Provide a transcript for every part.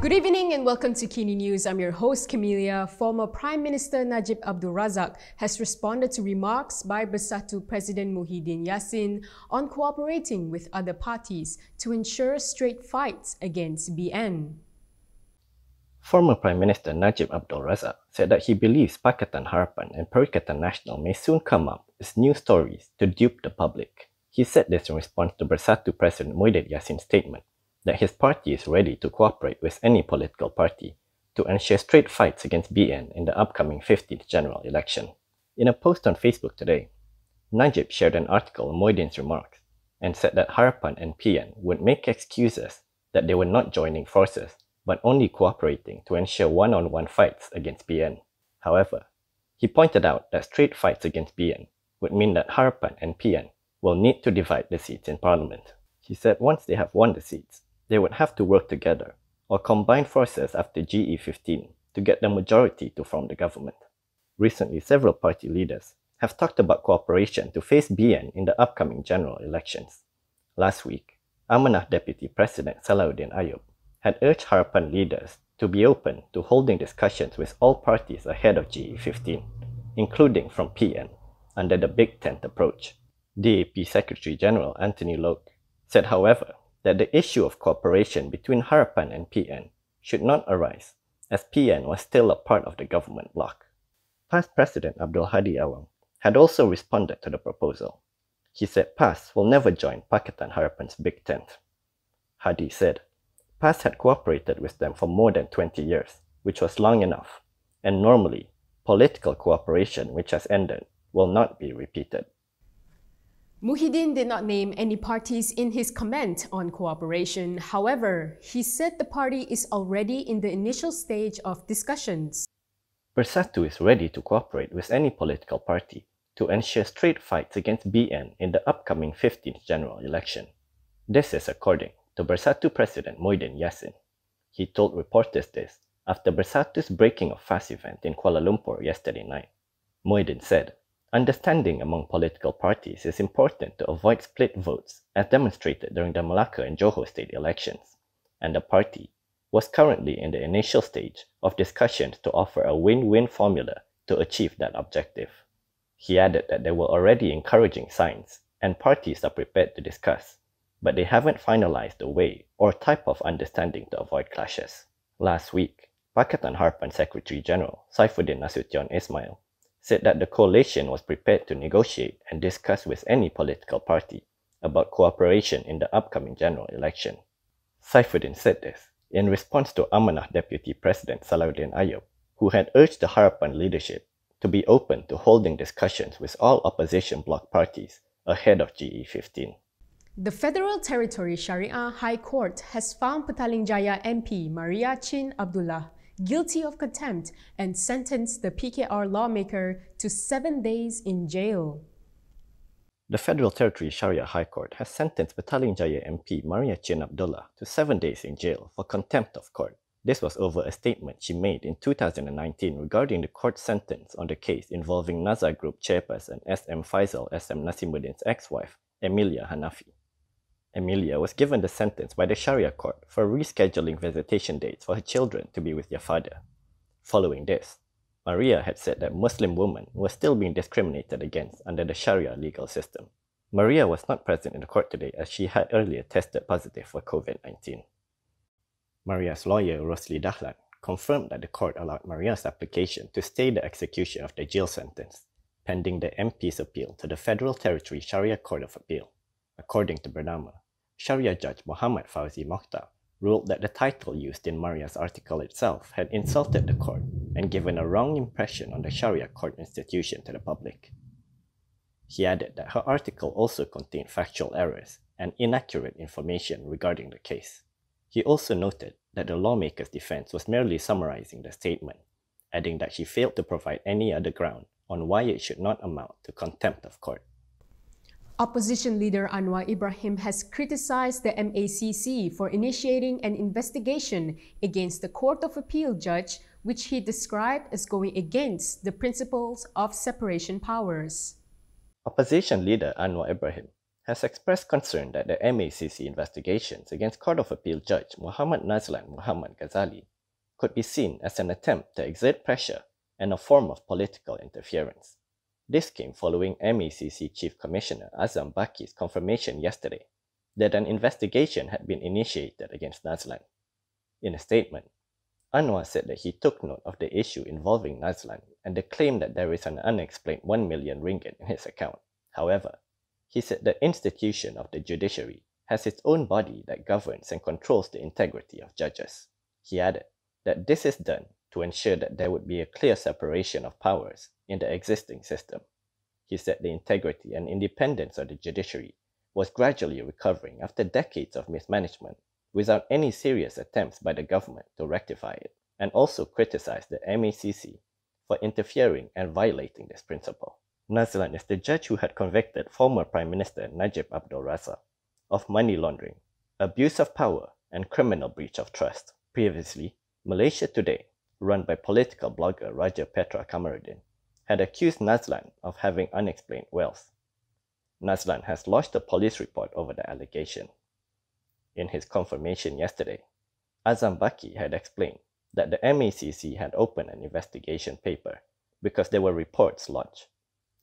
Good evening and welcome to KiniNews. I'm your host, Camelia. Former Prime Minister Najib Abdul Razak has responded to remarks by Bersatu President Muhyiddin Yassin on cooperating with other parties to ensure straight fights against BN. Former Prime Minister Najib Abdul Razak said that he believes Pakatan, Harapan and Perikatan Nasional may soon come up with new stories to dupe the public. He said this in response to Bersatu President Muhyiddin Yassin's statement that his party is ready to cooperate with any political party to ensure straight fights against BN in the upcoming 15th general election. In a post on Facebook today, Najib shared an article on Muhyiddin's remarks and said that Harapan and PN would make excuses that they were not joining forces but only cooperating to ensure one-on-one fights against BN. However, he pointed out that straight fights against BN would mean that Harapan and PN will need to divide the seats in parliament. He said once they have won the seats, they would have to work together or combine forces after GE15 to get the majority to form the government. Recently, several party leaders have talked about cooperation to face BN in the upcoming general elections. Last week, Amanah Deputy President Salahuddin Ayub had urged Harapan leaders to be open to holding discussions with all parties ahead of GE15, including from PN, under the Big Tent approach. DAP Secretary General Anthony Loke said, however, that the issue of cooperation between Harapan and PN should not arise, as PN was still a part of the government bloc. PAS President Abdul Hadi Awang had also responded to the proposal. He said PAS will never join Pakatan Harapan's Big Tent. Hadi said, PAS had cooperated with them for more than 20 years, which was long enough, and normally, political cooperation which has ended will not be repeated. Muhyiddin did not name any parties in his comment on cooperation. However, he said the party is already in the initial stage of discussions. Bersatu is ready to cooperate with any political party to ensure straight fights against BN in the upcoming 15th general election. This is according to Bersatu President Muhyiddin Yassin. He told reporters this after Bersatu's breaking of fast event in Kuala Lumpur yesterday night. Muhyiddin said, understanding among political parties is important to avoid split votes as demonstrated during the Malacca and Johor state elections, and the party was currently in the initial stage of discussions to offer a win-win formula to achieve that objective. He added that there were already encouraging signs and parties are prepared to discuss, but they haven't finalized the way or type of understanding to avoid clashes. Last week, Pakatan Harapan Secretary General Saifuddin Nasution Ismail said that the coalition was prepared to negotiate and discuss with any political party about cooperation in the upcoming general election. Saifuddin said this in response to Amanah Deputy President Salahuddin Ayub, who had urged the Harapan leadership to be open to holding discussions with all opposition bloc parties ahead of GE15. The Federal Territory Sharia High Court has found Petaling Jaya MP Maria Chin Abdullah guilty of contempt and sentenced the PKR lawmaker to 7 days in jail. The Federal Territory Sharia High Court has sentenced Petaling Jaya MP Maria Chin Abdullah to 7 days in jail for contempt of court. This was over a statement she made in 2019 regarding the court sentence on the case involving Nazar Group chairperson SM Faisal SM Nasimuddin's ex-wife, Emilia Hanafi. Emilia was given the sentence by the Sharia court for rescheduling visitation dates for her children to be with their father. Following this, Maria had said that Muslim women were still being discriminated against under the Sharia legal system. Maria was not present in the court today as she had earlier tested positive for COVID-19. Maria's lawyer, Rosli Dahlan, confirmed that the court allowed Maria's application to stay the execution of the jail sentence, pending the MP's appeal to the Federal Territory Sharia Court of Appeal. According to Bernama, Sharia Judge Muhammad Fauzi Mokhtar ruled that the title used in Maria's article itself had insulted the court and given a wrong impression on the Sharia court institution to the public. He added that her article also contained factual errors and inaccurate information regarding the case. He also noted that the lawmaker's defense was merely summarizing the statement, adding that she failed to provide any other ground on why it should not amount to contempt of court. Opposition leader Anwar Ibrahim has criticized the MACC for initiating an investigation against the Court of Appeal judge, which he described as going against the principles of separation powers. Opposition leader Anwar Ibrahim has expressed concern that the MACC investigations against Court of Appeal Judge Muhammad Nazlan Muhammad Ghazali could be seen as an attempt to exert pressure and a form of political interference. This came following MACC Chief Commissioner Azam Baki's confirmation yesterday that an investigation had been initiated against Nazlan. In a statement, Anwar said that he took note of the issue involving Nazlan and the claim that there is an unexplained 1 million ringgit in his account. However, he said the institution of the judiciary has its own body that governs and controls the integrity of judges. He added that this is done to ensure that there would be a clear separation of powers in the existing system. He said the integrity and independence of the judiciary was gradually recovering after decades of mismanagement without any serious attempts by the government to rectify it, and also criticized the MACC for interfering and violating this principle. Nazlan is the judge who had convicted former Prime Minister Najib Abdul Razak of money laundering, abuse of power, and criminal breach of trust. Previously, Malaysia Today, run by political blogger Raja Petra Kamaruddin, had accused Nazlan of having unexplained wealth. Nazlan has lodged a police report over the allegation. In his confirmation yesterday, Azam Baki had explained that the MACC had opened an investigation paper because there were reports lodged,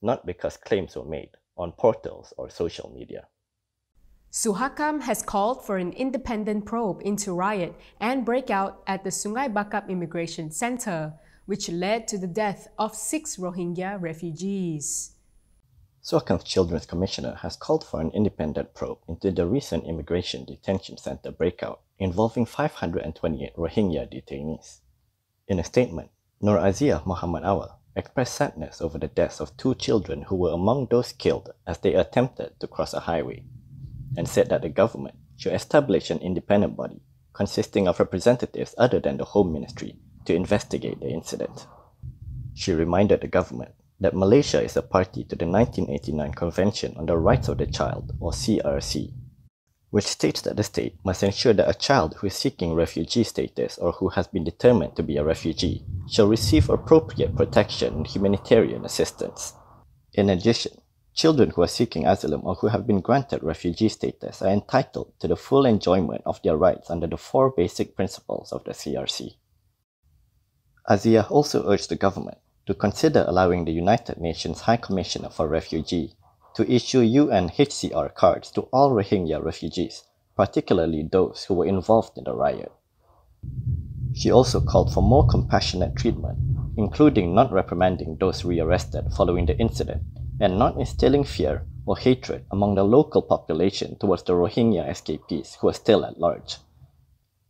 not because claims were made on portals or social media. Suhakam has called for an independent probe into riot and breakout at the Sungai Bakap Immigration Center, which led to the death of 6 Rohingya refugees. Suhakam's Children's Commissioner has called for an independent probe into the recent immigration detention center breakout involving 528 Rohingya detainees. In a statement, Nur Aziah Muhammad Awal expressed sadness over the deaths of 2 children who were among those killed as they attempted to cross a highway, and said that the government should establish an independent body consisting of representatives other than the Home Ministry to investigate the incident. She reminded the government that Malaysia is a party to the 1989 Convention on the Rights of the Child, or CRC, which states that the state must ensure that a child who is seeking refugee status or who has been determined to be a refugee shall receive appropriate protection and humanitarian assistance. In addition, children who are seeking asylum or who have been granted refugee status are entitled to the full enjoyment of their rights under the 4 basic principles of the CRC. Aziah also urged the government to consider allowing the United Nations High Commissioner for Refugees to issue UNHCR cards to all Rohingya refugees, particularly those who were involved in the riot. She also called for more compassionate treatment, including not reprimanding those rearrested following the incident and not instilling fear or hatred among the local population towards the Rohingya escapees who are still at large.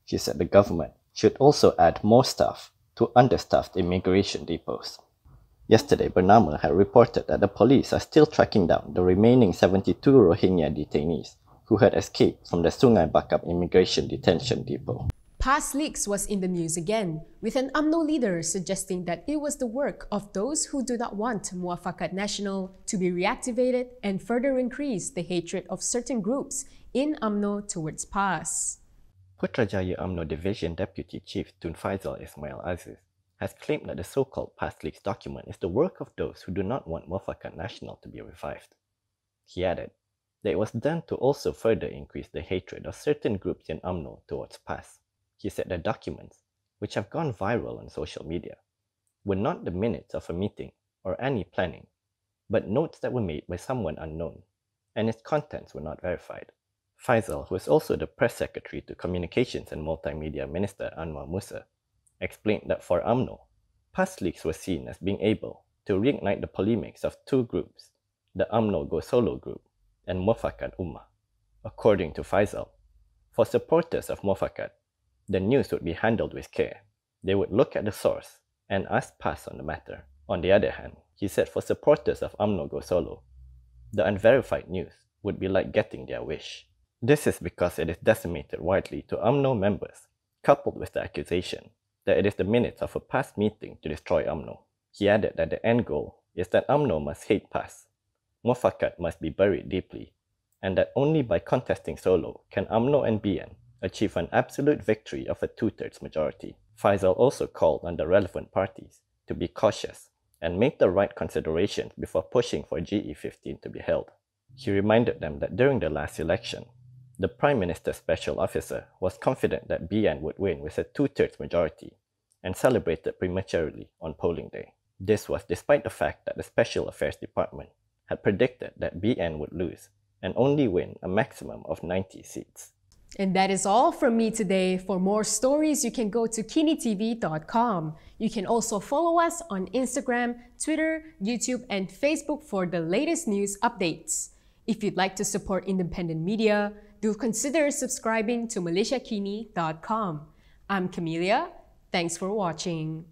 She said the government should also add more staff to understaffed immigration depots. Yesterday, Bernama had reported that the police are still tracking down the remaining 72 Rohingya detainees who had escaped from the Sungai Bakap Immigration Detention Depot. Past leaks was in the news again, with an UMNO leader suggesting that it was the work of those who do not want Muafakat Nasional to be reactivated and further increase the hatred of certain groups in UMNO towards PAS. Putrajaya UMNO Division Deputy Chief Tun Faisal Ismail Aziz has claimed that the so-called past leaks document is the work of those who do not want Muafakat Nasional to be revived. He added that it was done to also further increase the hatred of certain groups in UMNO towards PAS. He said the documents, which have gone viral on social media, were not the minutes of a meeting or any planning, but notes that were made by someone unknown, and its contents were not verified. Faisal, who is also the press secretary to Communications and Multimedia Minister Anwar Musa, explained that for UMNO, past leaks were seen as being able to reignite the polemics of 2 groups, the UMNO Go Solo group and Muafakat Ummah. According to Faisal, for supporters of Muafakat, the news would be handled with care. They would look at the source and ask PAS on the matter. On the other hand, he said for supporters of UMNO Go Solo, the unverified news would be like getting their wish. This is because it is disseminated widely to UMNO members, coupled with the accusation that it is the minutes of a past meeting to destroy UMNO. He added that the end goal is that UMNO must hate PAS, Muafakat must be buried deeply, and that only by contesting solo can UMNO and BN achieve an absolute victory of a 2/3 majority. Faisal also called on the relevant parties to be cautious and make the right considerations before pushing for GE15 to be held. He reminded them that during the last election, the Prime Minister's special officer was confident that BN would win with a 2/3 majority and celebrated prematurely on polling day. This was despite the fact that the Special Affairs Department had predicted that BN would lose and only win a maximum of 90 seats. And that is all from me today. For more stories, you can go to KiniTV.com. You can also follow us on Instagram, Twitter, YouTube, and Facebook for the latest news updates. If you'd like to support independent media, do consider subscribing to MalaysiaKini.com. I'm Camelia. Thanks for watching.